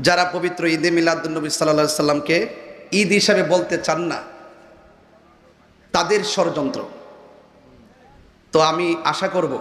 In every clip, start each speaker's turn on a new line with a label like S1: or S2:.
S1: যারা পবিত্র ঈদে মিলাদুন্নবী সাল্লাল্লাহু আলাইহি সাল্লামকে ঈদ হিসাবে বলতে চান না, তাদের ষড়যন্ত্র। তো আমি আশা করব,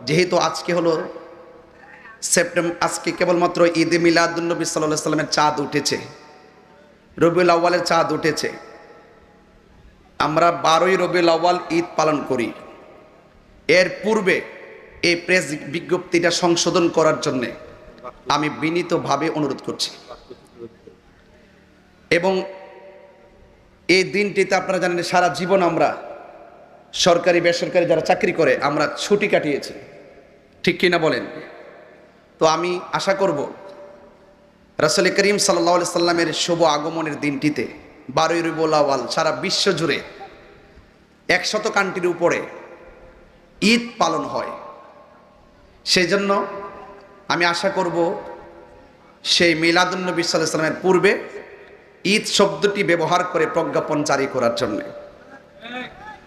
S1: যেহেতু আজকে হলো সেপ্টেম্বর, আজকে কেবলমাত্র ঈদে মিলাদুন্নবী সাল্লাল্লাহু আলাইহি সাল্লামের চাঁদ উঠেছে, রবিউল আউয়ালের চাঁদ উঠেছে। আমরা 12ই রবিউল আউয়াল ঈদ পালন করি। এর পূর্বে এই প্রেস বিজ্ঞপ্তিটা সংশোধন করার জন্যে আমি বিনীতভাবে অনুরোধ করছি। এবং এই দিনটিতে আপনারা জানেন সারা জীবন আমরা সরকারি বেসরকারি যারা চাকরি করে আমরা ছুটি কাটিয়েছি, ঠিক কিনা বলেন? তো আমি আশা করব রাসূল করিম সাল্লাল্লাহু আলাইহি সাল্লামের শুভ আগমনের দিনটিতে 12ই রবিউল আউয়াল সারা বিশ্ব জুড়ে 100 কান্ট্রির উপরে ঈদ পালন হয়। সেই জন্য আমি আশা করব সেই মিলাদুন্নবী সাল্লাল্লাহু আলাইহি সাল্লামের পূর্বে ঈদ শব্দটি ব্যবহার করে প্রজ্ঞাপন জারি করার জন্য।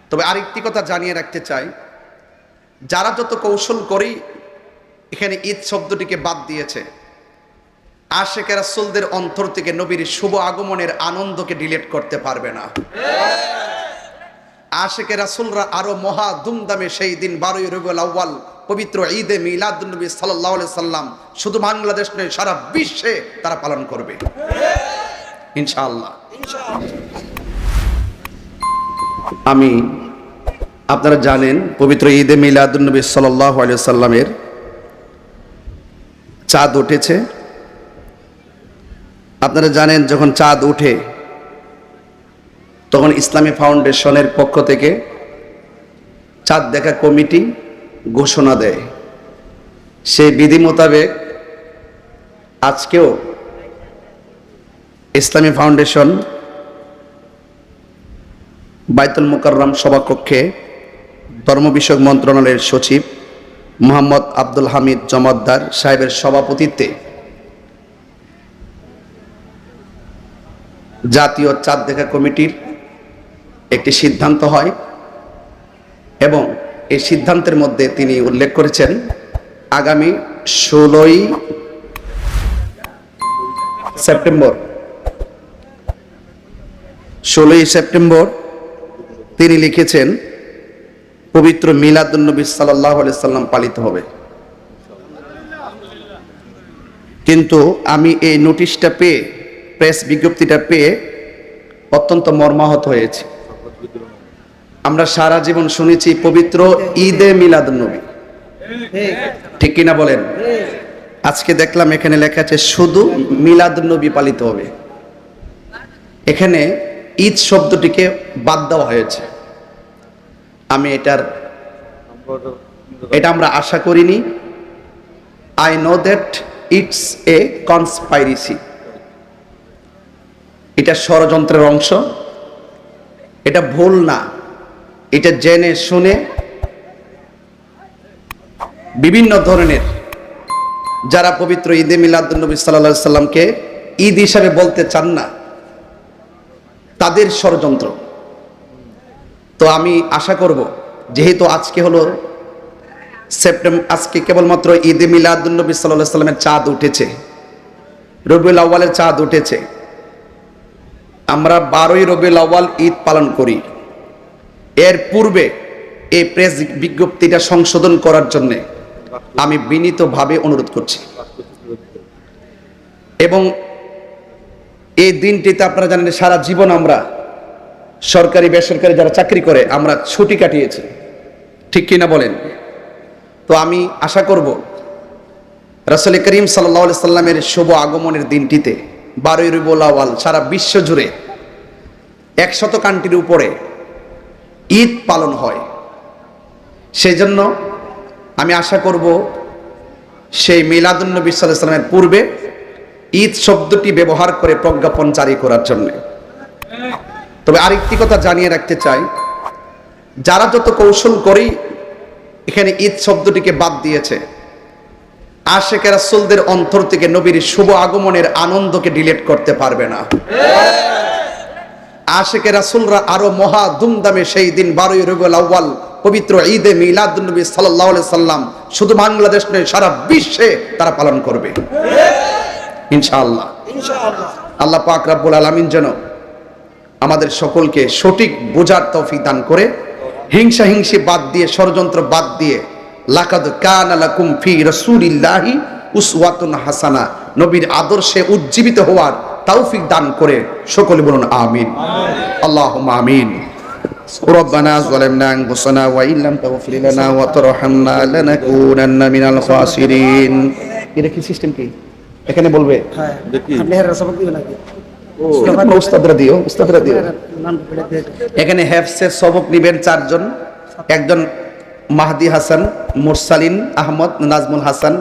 S1: তবে আরেকটি কথা জানিয়ে রাখতে চাই, যারা যত কৌশল করেই এখানে ঈদ শব্দটিকে বাদ দিয়েছে, আশিকে রাসূলদের অন্তর থেকে নবীর শুভ আগমনের আনন্দকে ডিলিট করতে পারবে না। আশিকে রাসূলরা আরো মহা ধুমধামে সেই দিন 12ই রবিউল আউয়াল পবিত্র ঈদে মিলাদুন্নবী সাল্লাল্লাহু আলাইহি সাল্লাম শুধু বাংলাদেশ নয় সারা বিশ্বে তারা পালন করবে ইনশাআল্লাহ। আমি আপনারা জানেন পবিত্র ঈদে মিলাদুন্নবী সাল্লাল্লাহু আলাইহি সাল্লামের চাঁদ উঠেছে। আপনারা জানেন যখন চাঁদ উঠে তখন ইসলামী ফাউন্ডেশনের পক্ষ থেকে চাঁদ দেখা কমিটি ঘোষণা দেয়। সেই বিধি মোতাবেক আজকেও ইসলামী ফাউন্ডেশন বাইতুল মুকাররম সভাকক্ষে ধর্ম বিষয়ক মন্ত্রণালয়ের সচিব মোহাম্মদ আব্দুল হামিদ জমাদ্দার সাহেবের সভাপতিত্বে জাতীয় চাঁদ দেখা কমিটির একটি সিদ্ধান্ত হয় এবং এই সিদ্ধান্তের মধ্যে তিনি উল্লেখ করেছেন আগামী 16ই সেপ্টেম্বর তিনি লিখেছেন পবিত্র মিলাদুন্নবী সাল্লাল্লাহু আলাইহি সাল্লাম পালিত হবে। কিন্তু আমি এই নোটিশটা পেয়ে, প্রেস বিজ্ঞপ্তিটা পেয়ে অত্যন্ত মর্মাহত হয়েছি। আমরা সারা জীবন শুনেছি পবিত্র ঈদে মিলাদুন্নবী, ঠিক কিনা বলেন? আজকে দেখলাম এখানে লেখা আছে শুধু মিলাদুন্নবী পালিত হবে। এখানে ঈদ শব্দটিকে বাদ দেওয়া হয়েছে। আমি এটা আমরা আশা করিনি। I know that it's a conspiracy. এটা ষড়যন্ত্রের অংশ, এটা ভুল না। এটা জেনে শুনে বিভিন্ন ধরনের যারা পবিত্র ঈদে মিলাদুন্নবী সাল্লাল্লাহু আলাইহি সাল্লামকে ঈদ হিসাবে বলতে চান না, তাদের ষড়যন্ত্র। তো আমি আশা করব, যেহেতু আজকে হলো সেপ্টেম্বর, আজকে কেবলমাত্র ঈদে মিলাদুন্নবী সাল্লাল্লাহু আলাইহি সাল্লামের চাঁদ উঠেছে, রবিউল আউয়ালের চাঁদ উঠেছে। আমরা 12ই রবিউল আউয়াল ঈদ পালন করি। এর পূর্বে এই প্রেস বিজ্ঞপ্তিটা সংশোধন করার জন্য আমি বিনীতভাবে অনুরোধ করছি। এবং এই দিনটিতে আপনারা জানেন সারা জীবন আমরা সরকারি বেসরকারি যারা চাকরি করে আমরা ছুটি কাটিয়েছি, ঠিক কিনা বলেন? তো আমি আশা করব রাসূল করিম সাল্লাল্লাহু আলাইহি সাল্লামের শুভ আগমনের দিনটিতে 12ই রবিউল আউয়াল সারা বিশ্ব জুড়ে 100 কান্ট্রির উপরে ঈদ পালন হয়। সেই জন্য আমি আশা করব সেই মিলাদুন্নবী সাল্লাল্লাহু আলাইহি সাল্লামের পূর্বে ঈদ শব্দটি ব্যবহার করে প্রজ্ঞাপন জারি করার জন্য। তবে আরেকটি কথা জানিয়ে রাখতে চাই, যারা যত কৌশল করেই এখানে ঈদ শব্দটিকে বাদ দিয়েছে, আশিকে রাসূলদের অন্তর থেকে নবীর শুভ আগমনের আনন্দকে ডিলিট করতে পারবে না। আশিকে রাসূলরা আরো মহা ধুমধামে সেই দিন 12ই রবিউল আউয়াল পবিত্র ঈদে মিলাদুন্নবী সাল্লাল্লাহু আলাইহি সাল্লাম শুধু বাংলাদেশ নয় সারা বিশ্বে তারা পালন করবে ইনশাআল্লাহ। আল্লাহ পাক রব্বুল আলামিন যেন আমাদের সকলকে সঠিক বোঝার তৌফিক দান করে, হিংসা বাদ দিয়ে, ষড়যন্ত্র বাদ দিয়ে, লাকাদ কানা লাকুম ফি রাসূলিল্লাহি উসওয়াতুন হাসানা, নবীর আদর্শে উজ্জীবিত হওয়ার তৌফিক দান করে সকলে বলুন আমিন। আল্লাহুম্মা আমিন। ربنا ظلمنا أنفسنا وإن لم تغفر لنا وترحمنا لنكونن من الخاسرين। এটা কি সিস্টেম কি এখানে বলবে?
S2: হ্যাঁ আপনি হের সবক দিবেন নাকি?
S1: উস্তাদরা দিও এখানে হেফসের সবক নিবেন চারজন, একজন মাহদি হাসান, মুরসালিন আহমদ, নাজমুল হাসান,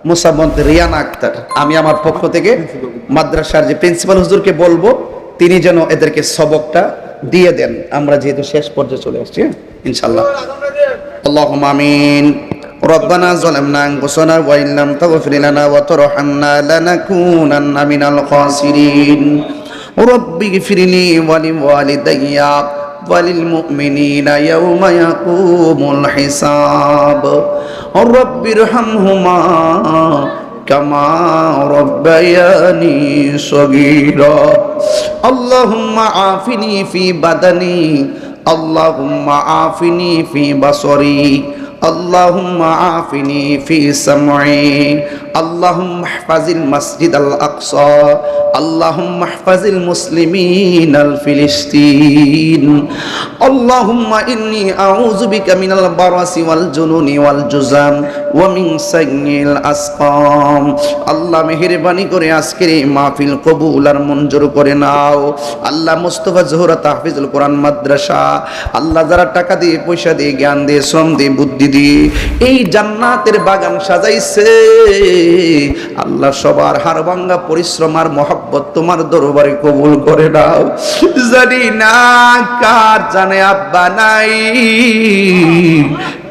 S1: মুসাম্মদ রিয়ানা আক্তার। আমি আমার পক্ষ থেকে মাদ্রাসার যে প্রিন্সিপাল হুজুরকে বলবো তিনি যেন এদেরকে সবকটা দিয়ে দেন, আমরা যেহেতু শেষ পর্যায়ে চলে আসছি ইনশাআল্লাহ। আল্লাহুম্মা আমিন। ربنا ظلمنا أنفسنا وإن لم تغفر لنا وترحمنا لنكونن من الخاسرين رب اغفر لي ولوالدي وللمؤمنين يوم يقوم الحساب رب ارحمهما كما ربياني صغيرا اللهم عافني في بدني اللهم عافني في بصري اللهم عافني في سمعي اللهم احفظ المسجد الأقصى اللهم احفظ المسلمين الفلسطين اللهم إني أعوذ بك من البرص والجنون والجذام ومن سيء الأسقام আল্লাহ মেহেরবানি করে আজকের এই মাহফিল কবুল আর মঞ্জুর করে নাও। আল্লাহ মুস্তাফা জোহরা তাহফিজুল কোরআন মাদ্রাসা আল্লাহ যারা টাকা দিয়ে, পয়সা দিয়ে, জ্ঞান দিয়ে, শ্রম দিয়ে, বুদ্ধি দিয়ে এই জান্নাতের বাগান সাজাইছে, আল্লাহ সবার হাড়ভাঙ্গা পরিশ্রম আর মহব্বত তোমার দরবারে কবুল করে নাও। জানি না কার জানে আব্বা নাই,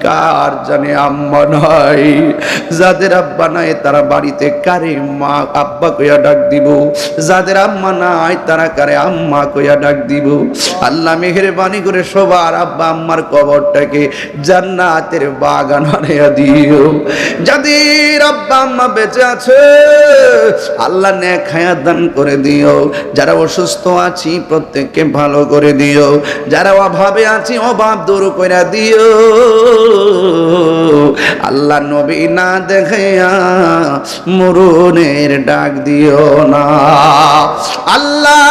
S1: কার জানে আম্মা নাই, যাদের আব্বা নাই তারা বাড়িতে কারে মা আব্বা কইয়া ডাক দিব, যাদের আম্মা নাই তারা কারে আম্মা কইয়া ডাক দিব। আল্লাহ মেহেরবানি করে সবার আব্বা আম্মার কবরটাকে জান্নাতের বাগান বানাইয়া দিও। যাদের আব্বা আম্মা বেঁচে আছে আল্লাহ নেক হায়াত দান করে দিও। যারা অসুস্থ আছি প্রত্যেককে ভালো করে দিও। যারা অভাবে আছি অভাব দূর করে দিও। আল্লাহ নবী না দেখাইয়া মরণের ডাক দিও না। আল্লাহ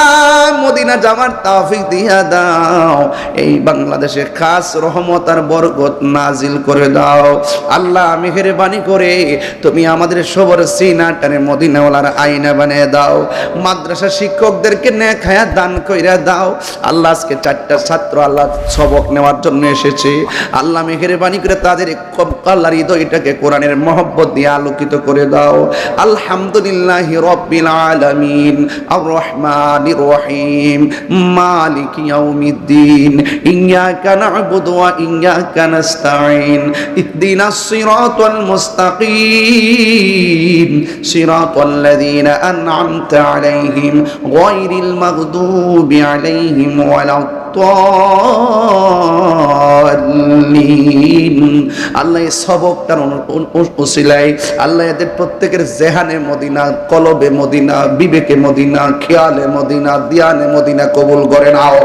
S1: মদিনা যাওয়ার তৌফিক দিয়া দাও। এই বাংলাদেশে খাস রহমত আর বরকত নাজিল করে দাও। আল্লাহ মেহেরবানি করে তুমি আমাদের সবার সিনাটারে মদিনাওয়ালার আয়না বানিয়ে দাও। মাদ্রাসা শিক্ষকদেরকে নেক হায়াত দান কইরা দাও। আল্লাহ আজকে 4টা ছাত্র আল্লাহ সবক নেওয়ার জন্য এসেছে। আল্লাহ মেহেরবানি করে তাদের আল্লাহর হৃদয়টাকে কোরআনের মহব্বত দিয়ে আলোকিত করে দাও। আলহামদুলিল্লাহি রাব্বিল আলামিন আর রহমানির রহিম মালিক ইয়াউমিদ্দিন ইয়্যাকা না'বুদু ওয়া ইয়্যাকা নাস্তাঈন ইহদিনাস সিরাতাল মুস্তাকিম সিরাতাল লাযীনা আন'আমতা আলাইহিম গায়রিল মাগদুবি আলাইহিম ওয়ালাদ আল্লাহ এই সবকটার উসিলায় আল্লাহ এদের প্রত্যেকের জেহানে মদিনা, কলবে মদিনা, বিবেকে মদিনা, খেয়ালে মদিনা, দিয়ানে মদিনা কবুল করে নাও।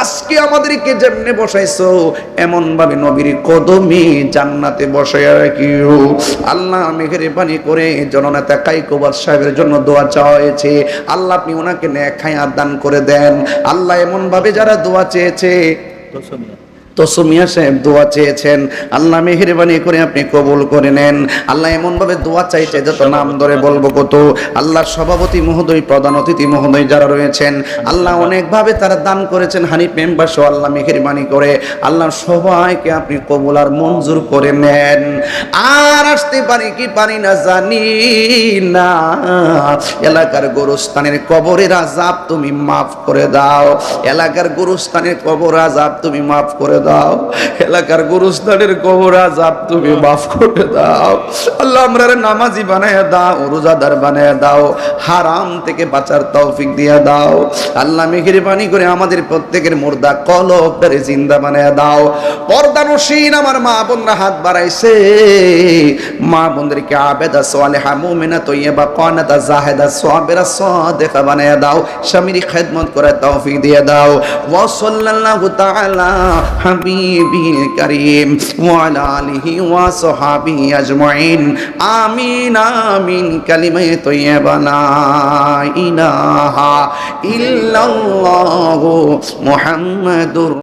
S1: আজকে আমাদেরকে যেমনে বসাইছো এমন ভাবে নবীর কদমে জান্নাতে বসাইয়া রাখিও। আল্লাহ মেহেরবানি করে জননেতা কাইকোবাদ সাহেবের জন্য দোয়া চাওয়া হয়েছে। আল্লাহ আপনি ওনাকে নেক হায়াত দান করে দেন। আল্লাহ এমন ভাবে যারা দোয়া চেয়েছে, তসমিয়া সাহেব দোয়া চেয়েছেন, আল্লাহ মেহেরবানি করে আপনি কবুল করে নেন। আল্লাহ এমন ভাবে দোয়া চাইছে যত নাম ধরে বলবো কত। আল্লাহ সভাপতি মহোদয়, প্রধান অতিথি মহোদয় যারা রয়েছেন আল্লাহ অনেক ভাবে তারা দান করেছেন, হানিফ মেম্বার সহ আল্লাহ মেহেরবানি করে আল্লাহ সবাইকে আপনি কবুল আর মঞ্জুর করে নেন। আর আসতে পারি কি পারি না জানি না, এলাকার গোরস্থানের কবরের আযাব তুমি মাফ করে দাও। এলাকার গোরস্থানের কবর আযাব তুমি মাফ করে দাও, এলাকার গুরুস্থানের কবর আযাব তুমি মাফ করে দাও। আল্লাহ আমরা নামাজি বানায়া দাও, রোজাদার বানায়া দাও, হারাম থেকে বাঁচার তৌফিক দিয়া দাও। আল্লাহ মেহেরবানি করে আমাদের প্রত্যেকের মুর্দা কলবটারে জিন্দা বানায়া দাও। পর্দানসীন আমার মা বোনরা হাত বাড়াইছে, মা বোনদেরকে আবেদা সালেহা মুমিনা তয়্যিবা কানাতা জাহিদা সাবিরা সাদিকা বানায়া দাও, স্বামীর খেদমত করার তৌফিক দিয়ে দাও। ওয়া সাল্লাল্লাহু তাআলা হাবিবিল কারীম ওয়া আলা আলিহি ওয়া সাহবিহি আজমাইন। আমিন আমিন। কালিমায়ে তয়্যিবা লা ইলাহা ইল্লাল্লাহু মুহাম্মাদুর